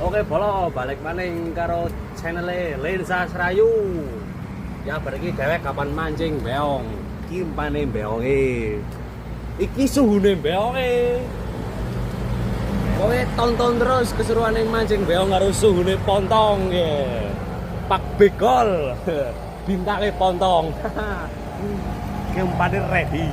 Oke bolo balik maning karo channel Lensa Serayu. Ya beriki dewek kapan mancing beong. Iki umpane beonge. Iki suhune beonge. Kowe tonton terus keseruane mancing beong karo suhune pontong ya. Pak Begol. Bintake pontong. Ki umpane ready.